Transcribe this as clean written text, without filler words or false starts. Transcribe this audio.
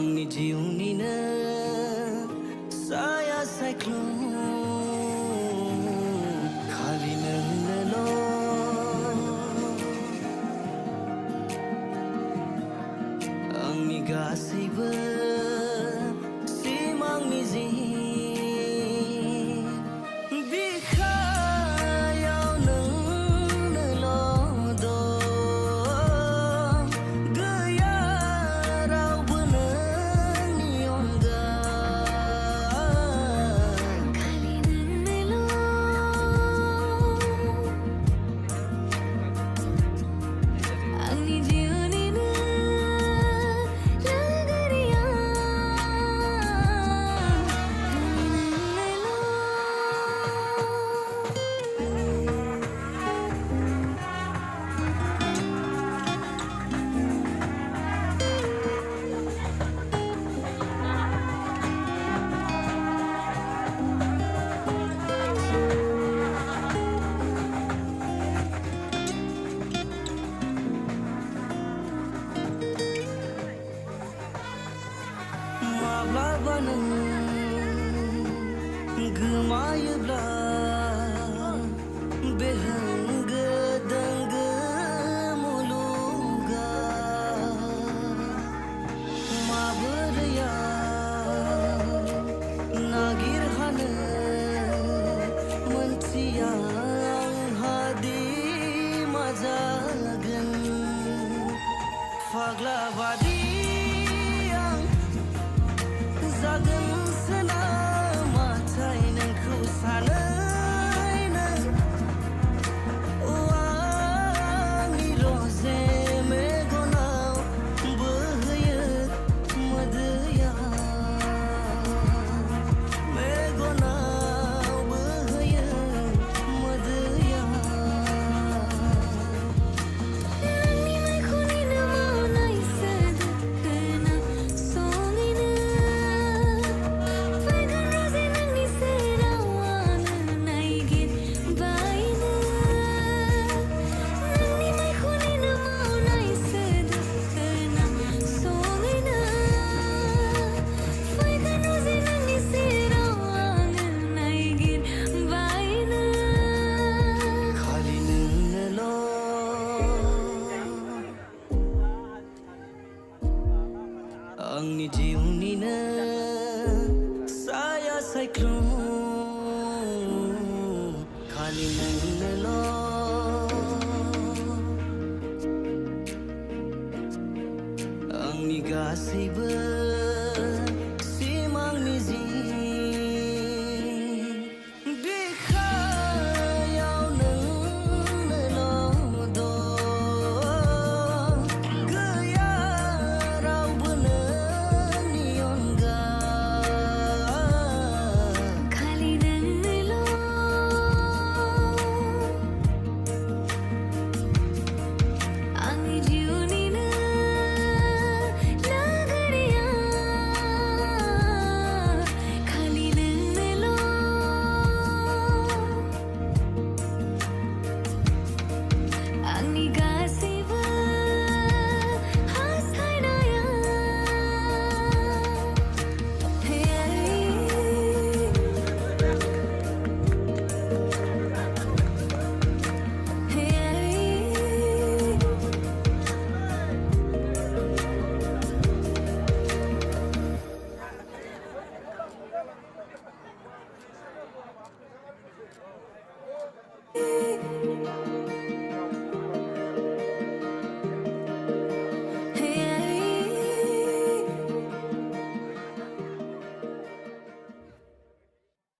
आंनि जिउनिनो साया सायख्लुम खालि नोंनोल' आंनि गासैबो सिमां मिजिं बिखायाव नोंनोल' दं गैया रावबो नोंनि अनगा खालि नोंनोल' आंनि जिउनिनो लोगोरिया माब्लाबा नों गोमायोब्ला बे होंगो दोंगो मुलुगा माबोरैयाव नागिरहानो मोनथिया आंहादि मा जागोन फाग्ला बादि जागोनसो नामाथाय नोंखौ सानैनो आंनि रजे मेगनाव बोहैयो मोदैया मेगनाव बोहैयो मोदैया नोंनि मायख'निनो मावनाय सोदोब खोनासङैनो फैगोन रजे नोंनि सेराव आङो नायगिरबायनो नोंनि मायख'निनो मावनाय सोदोब खोनासङैनो फैगोन रजे नोंनि सेराव आङो नायगिरबायनो खालि नोंनोल' आंनि जिउनिनो साया सायख्लुम खालि नोंनोल' आंनि गासैबो